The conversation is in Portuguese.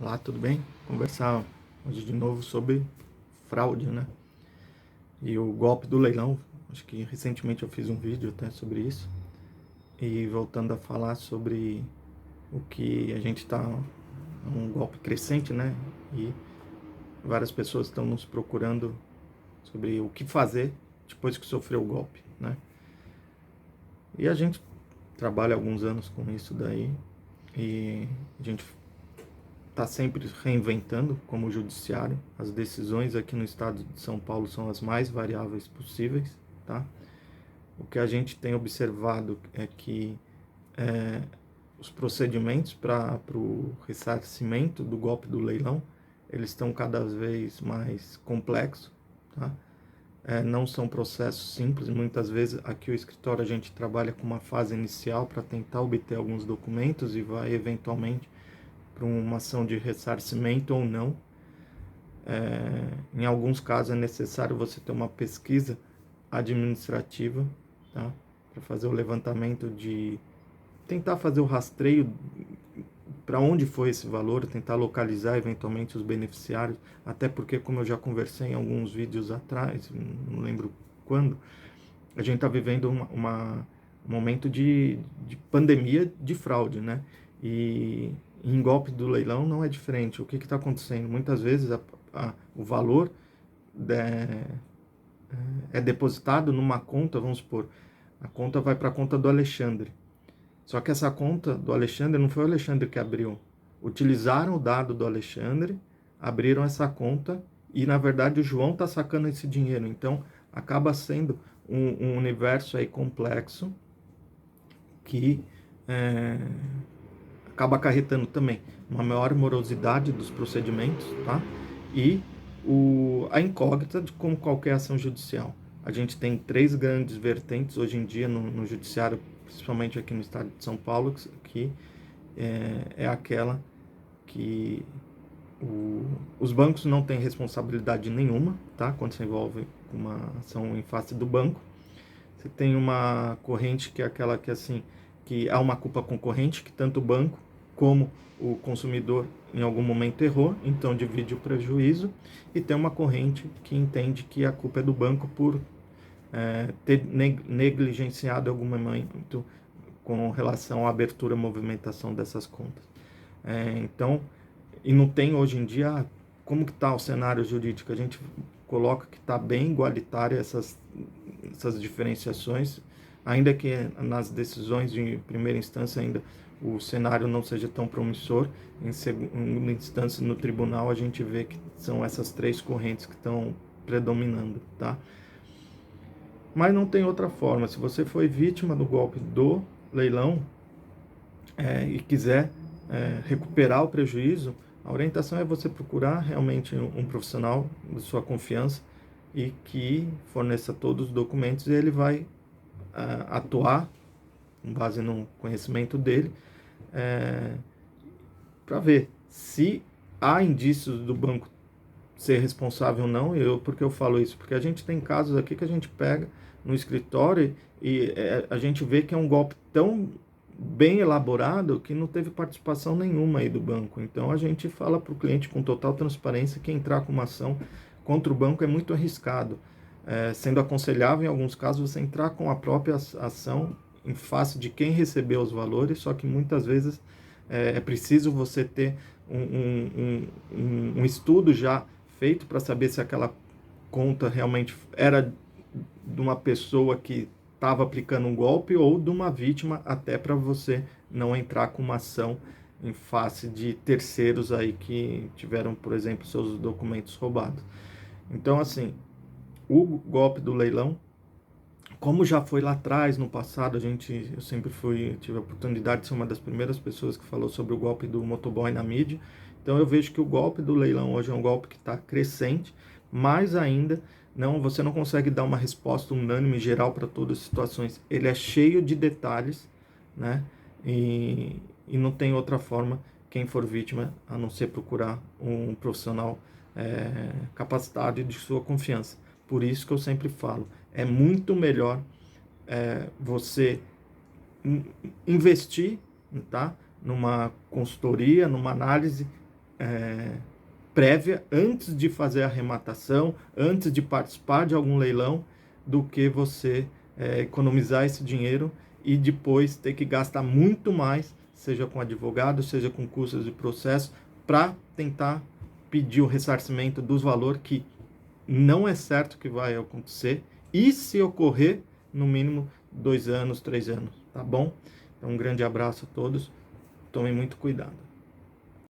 Olá, tudo bem? Conversar hoje de novo sobre fraude, né? E o golpe do leilão. Acho que recentemente eu fiz um vídeo até sobre isso. E voltando a falar sobre o que a gente está um golpe crescente, né? E várias pessoas estão nos procurando sobre o que fazer depois que sofreu o golpe, né? E a gente trabalha há alguns anos com isso daí e a gente está sempre reinventando como o judiciário. As decisões aqui no estado de São Paulo são as mais variáveis possíveis, tá? O que a gente tem observado é que os procedimentos para o ressarcimento do golpe do leilão, eles estão cada vez mais complexos, tá? Não são processos simples, muitas vezes aqui o escritório a gente trabalha com uma fase inicial para tentar obter alguns documentos e vai eventualmente para uma ação de ressarcimento ou não. Em alguns casos é necessário você ter uma pesquisa administrativa, tá? Para fazer o levantamento de... tentar fazer o rastreio para onde foi esse valor, tentar localizar eventualmente os beneficiários, até porque, como eu já conversei em alguns vídeos atrás, não lembro quando, a gente está vivendo um momento de pandemia de fraude, né? E em golpe do leilão não é diferente. O que está acontecendo? Muitas vezes o valor é depositado numa conta, vamos supor, a conta vai para a conta do Alexandre. Só que essa conta do Alexandre não foi o Alexandre que abriu. Utilizaram o dado do Alexandre, abriram essa conta e, na verdade, o João está sacando esse dinheiro. Então, acaba sendo um universo aí complexo que acaba acarretando também uma maior morosidade dos procedimentos, tá? E a incógnita de como qualquer ação judicial. A gente tem três grandes vertentes hoje em dia no judiciário, principalmente aqui no estado de São Paulo, que é aquela que os bancos não têm responsabilidade nenhuma, tá? Quando se envolve uma ação em face do banco. Você tem uma corrente que é aquela que, assim, que há uma culpa concorrente, que tanto o banco como o consumidor em algum momento errou, então divide o prejuízo. E tem uma corrente que entende que a culpa é do banco por ter negligenciado algum momento com relação à abertura e movimentação dessas contas. Então, e não tem hoje em dia, como que está o cenário jurídico? A gente coloca que está bem igualitária essas diferenciações, ainda que nas decisões de primeira instância ainda o cenário não seja tão promissor. Em segunda instância, no tribunal, a gente vê que são essas três correntes que estão predominando, tá? Mas não tem outra forma. Se você foi vítima do golpe do leilão e quiser recuperar o prejuízo, a orientação é você procurar realmente um profissional de sua confiança e que forneça todos os documentos, e ele vai atuar com base no conhecimento dele para ver se há indícios do banco ser responsável ou não. Por que eu falo isso? Porque a gente tem casos aqui que a gente pega no escritório e a gente vê que é um golpe tão bem elaborado que não teve participação nenhuma aí do banco. Então a gente fala para o cliente com total transparência que entrar com uma ação contra o banco é muito arriscado. Sendo aconselhável em alguns casos você entrar com a própria ação em face de quem recebeu os valores, só que muitas vezes é preciso você ter um estudo já feito para saber se aquela conta realmente era de uma pessoa que estava aplicando um golpe ou de uma vítima, até para você não entrar com uma ação em face de terceiros aí que tiveram, por exemplo, seus documentos roubados. Então, assim, o golpe do leilão, como já foi lá atrás, no passado, eu sempre tive a oportunidade de ser uma das primeiras pessoas que falou sobre o golpe do motoboy na mídia. Então eu vejo que o golpe do leilão hoje é um golpe que está crescente, mas ainda você não consegue dar uma resposta unânime geral para todas as situações. Ele é cheio de detalhes, né? E não tem outra forma, quem for vítima, a não ser procurar um profissional capacitado e de sua confiança. Por isso que eu sempre falo, é muito melhor você investir, tá, numa consultoria, numa análise prévia antes de fazer a arrematação, antes de participar de algum leilão, do que você economizar esse dinheiro e depois ter que gastar muito mais, seja com advogado, seja com custos de processo, para tentar pedir o ressarcimento dos valores que não é certo que vai acontecer, e se ocorrer, no mínimo 2 anos, 3 anos, tá bom? Então, um grande abraço a todos, tomem muito cuidado.